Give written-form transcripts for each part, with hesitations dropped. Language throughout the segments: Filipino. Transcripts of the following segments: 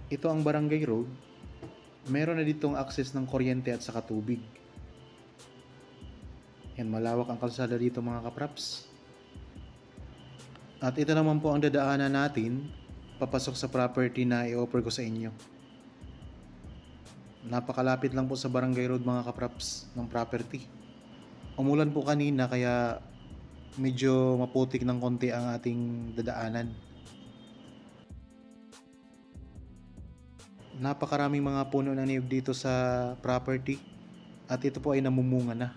Ito ang barangay road. Meron na ditong access ng kuryente at saka tubig. Yan, malawak ang kalsada dito mga kapraps. At ito naman po ang dadaanan natin papasok sa property na i-offer ko sa inyo. Napakalapit lang po sa barangay road mga kapraps ng property. Umulan po kanina kaya medyo maputik ng konti ang ating dadaanan. Napakaraming mga puno ng niyog dito sa property at ito po ay namumunga na.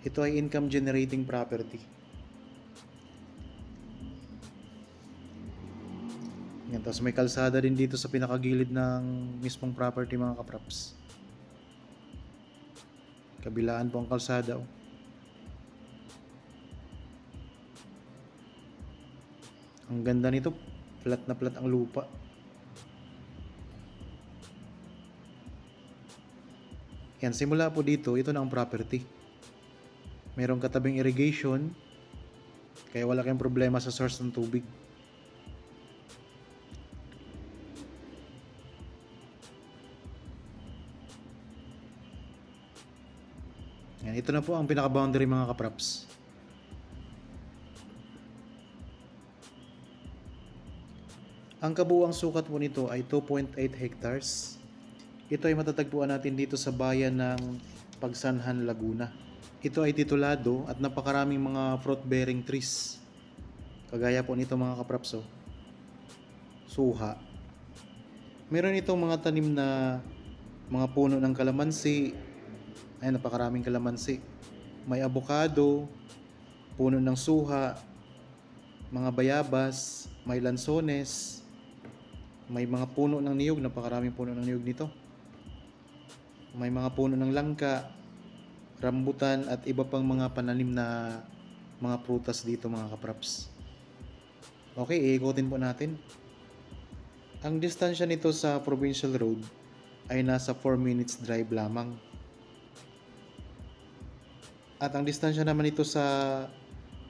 Ito ay income generating property. Yan, tapos may kalsada din dito sa pinakagilid ng mismong property mga kapraps. Kabilaan po ang kalsada. Ang ganda nito, flat na flat ang lupa. Yan, simula po dito, ito na ang property. Merong katabing irrigation, kaya wala kayong problema sa source ng tubig. Yan, ito na po ang pinaka-boundary mga kapraps. Ang kabuuang sukat po nito ay 2.8 hectares. Ito ay matatagpuan natin dito sa bayan ng Pagsanhan, Laguna. Ito ay titulado at napakaraming mga fruit-bearing trees. Kagaya po nito mga kaprapso. Suha. Meron itong mga tanim na mga puno ng kalamansi. Ay, napakaraming kalamansi. May avocado, puno ng suha, mga bayabas, may lansones, may mga puno ng niyog, napakaraming puno ng niyog nito. May mga puno ng langka, rambutan at iba pang mga pananim na mga prutas dito mga kapraps. Okay, iikutin po natin. Ang distansya nito sa provincial road ay nasa 4 minutes drive lamang. At ang distansya naman ito sa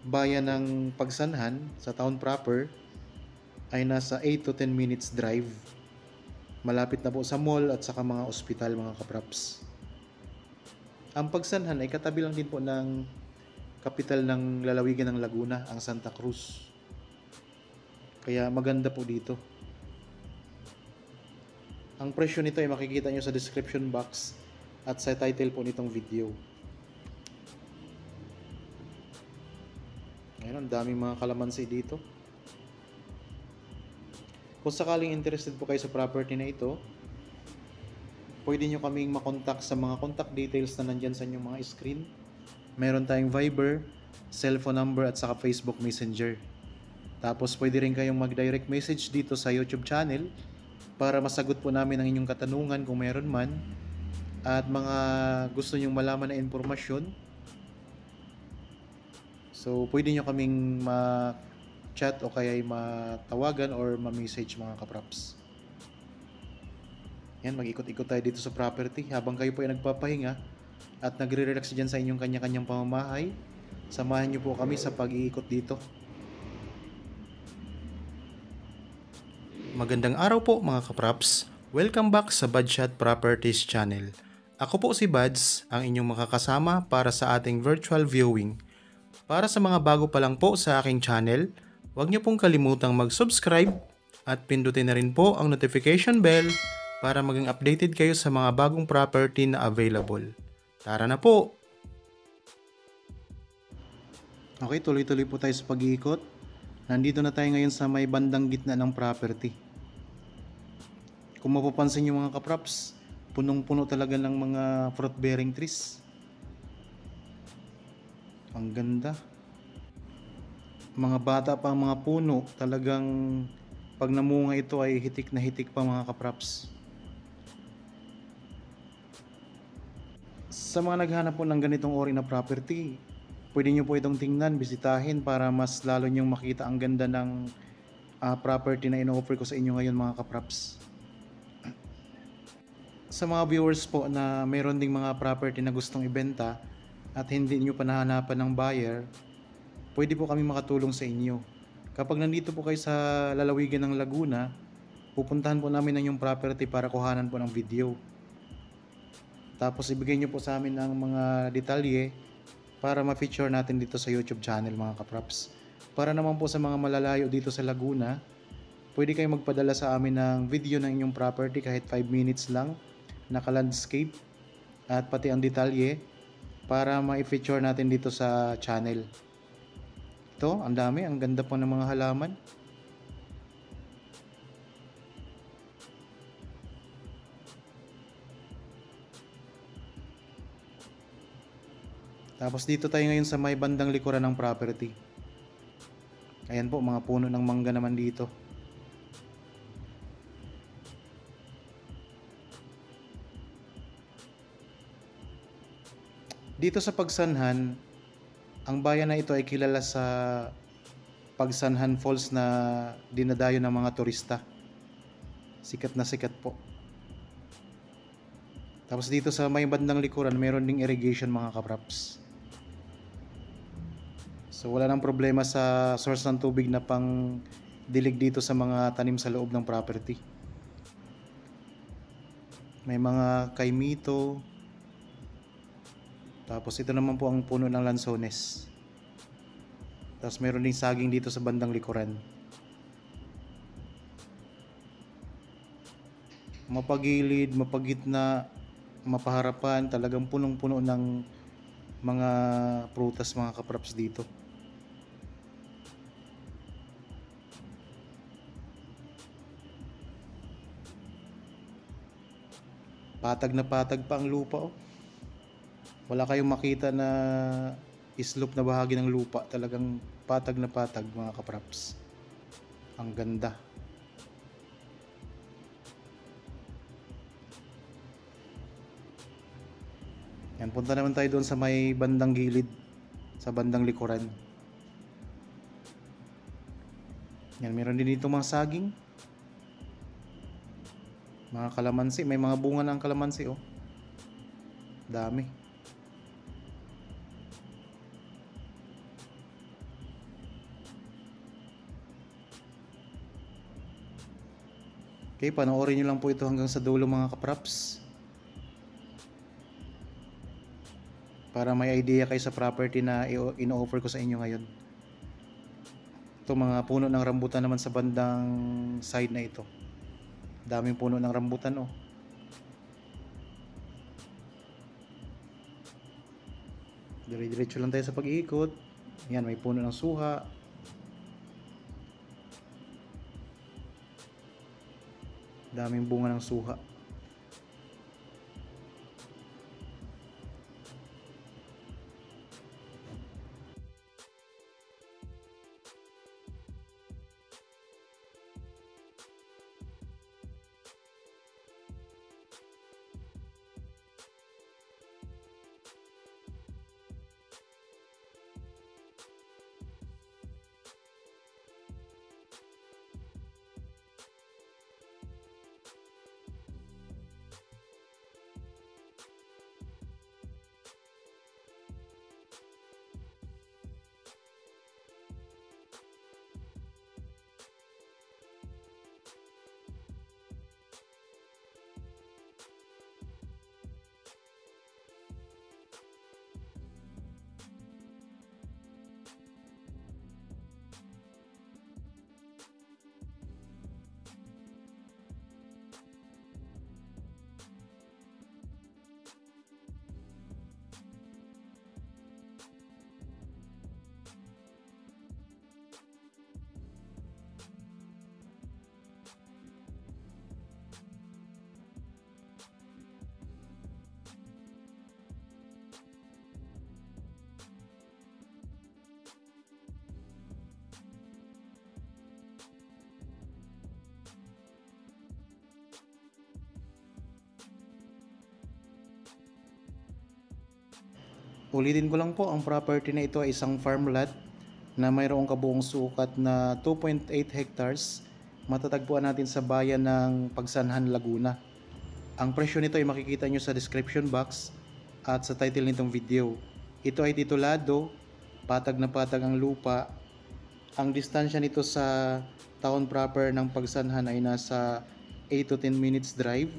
bayan ng Pagsanhan, sa town proper, ay nasa 8 to 10 minutes drive. Malapit na po sa mall at saka mga ospital mga kapraps. Ang Pagsanhan ay katabi lang din po ng kapital ng lalawigan ng Laguna, ang Santa Cruz. Kaya maganda po dito. Ang presyo nito ay makikita nyo sa description box at sa title po nitong video. Ngayon, ang daming mga kalamansi dito. Kung sakaling interested po kayo sa property na ito, pwede nyo kaming makontak sa mga contact details na nandyan sa inyong mga screen. Meron tayong Viber, cellphone number at saka Facebook Messenger. Tapos pwede rin kayong mag-direct message dito sa YouTube channel para masagot po namin ang inyong katanungan kung meron man at mga gusto nyong malaman na impormasyon. So pwede nyo kaming ma-chat o kaya matawagan or ma-message mga kapraps. Yan, mag-ikot-ikot tayo dito sa property habang kayo po ay nagpapahinga at nagre-relax dyan sa inyong kanya-kanyang pamamahay. Samahan nyo po kami sa pag-iikot dito. Magandang araw po mga kapraps. Welcome back sa Badshot Properties channel. Ako po si Bads, ang inyong makakasama para sa ating virtual viewing. Para sa mga bago pa lang po sa aking channel, huwag niyo pong kalimutang mag-subscribe at pindutin na rin po ang notification bell para maging updated kayo sa mga bagong property na available. Tara na po! Okay, tuloy-tuloy po tayo sa pag-iikot. Nandito na tayo ngayon sa may bandang gitna ng property. Kung mapapansin nyo mga kapraps, punong-puno talaga ng mga fruit-bearing trees. Ang ganda. Mga bata pa ang mga puno, talagang pag namunga ito ay hitik na hitik pa mga kapraps. Sa mga naghanap po ng ganitong uri na property, pwede nyo po itong tingnan, bisitahin para mas lalo nyong makita ang ganda ng property na ino-offer ko sa inyo ngayon mga kapraps. Sa mga viewers po na meron ding mga property na gustong ibenta at hindi nyo pa nahanapan ng buyer, pwede po kami makatulong sa inyo. Kapag nandito po kayo sa lalawigan ng Laguna, pupuntahan po namin ang yung property para kuhanan po ng video. Tapos ibigay nyo po sa amin ang mga detalye para ma-feature natin dito sa YouTube channel mga kaprops. Para naman po sa mga malalayo dito sa Laguna, pwede kayong magpadala sa amin ng video ng inyong property kahit 5 minutes lang, naka-landscape at pati ang detalye para ma-feature natin dito sa channel. Ito, ang dami, ang ganda po ng mga halaman. Tapos dito tayo ngayon sa may bandang likuran ng property. Ayan po, mga puno ng mangga naman dito. Dito sa Pagsanhan, ang bayan na ito ay kilala sa Pagsanhan Falls na dinadayo ng mga turista. Sikat na sikat po. Tapos dito sa may bandang likuran, meron ding irrigation mga kaprops. So wala nang problema sa source ng tubig na pang dilig dito sa mga tanim sa loob ng property. May mga kaimito. Tapos ito naman po ang puno ng lansones. Tapos meron ding saging dito sa bandang likuran. Mapagilid, mapagitna, mapaharapan, talagang punong-puno ng mga prutas mga kaprops dito. Patag na patag pa ang lupa oh. Wala kayong makita na slope na bahagi ng lupa, talagang patag na patag mga kaprops. Ang ganda. Yan, punta naman tayo doon sa may bandang gilid, sa bandang likuran. Yan, meron din dito mga saging, mga kalamansi, may mga bunga ng kalamansi oh. Dami. Okay, panoorin nyo lang po ito hanggang sa dulo mga kaprops. Para may idea kayo sa property na ino-offer ko sa inyo ngayon. Ito mga puno ng rambutan naman sa bandang side na ito. Daming puno ng rambutan oh. Dire-diretso lang tayo sa pag-iikot. Yan, may puno ng suha. Daming bunga ng suha. Ulitin ko lang po, ang property na ito ay isang farm lot na mayroong kabuong sukat na 2.8 hectares. Matatagpuan natin sa bayan ng Pagsanhan, Laguna. Ang presyo nito ay makikita nyo sa description box at sa title nitong video. Ito ay titulado, patag na patag ang lupa, Ang distansya nito sa town proper ng Pagsanhan ay nasa 8 to 10 minutes drive.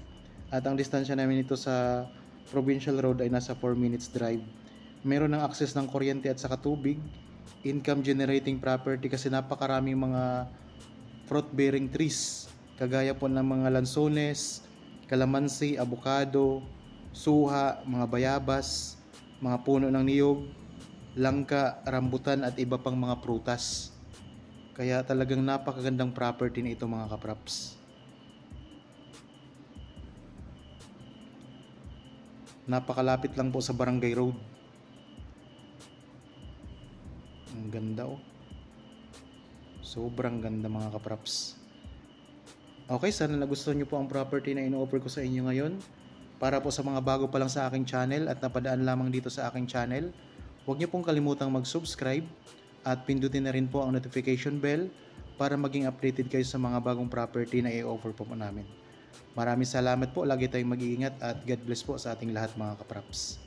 At ang distansya namin nito sa provincial road ay nasa 4 minutes drive. Meron ng access ng kuryente at saka tubig. Income generating property kasi napakaraming mga fruit bearing trees. Kagaya po ng mga lansones, kalamansi, abukado, suha, mga bayabas, mga puno ng niyog, langka, rambutan at iba pang mga prutas. Kaya talagang napakagandang property na ito mga kapraps. Napakalapit lang po sa Barangay Road. Ang ganda oh. Sobrang ganda mga kapraps. Okay, sana nagustuhan nyo po ang property na ino-offer ko sa inyo ngayon. Para po sa mga bago pa lang sa aking channel at napadaan lamang dito sa aking channel, huwag nyo pong kalimutang mag-subscribe at pindutin na rin po ang notification bell para maging updated kayo sa mga bagong property na i-offer po namin. Maraming salamat po, lagi tayong mag-iingat at God bless po sa ating lahat mga kapraps.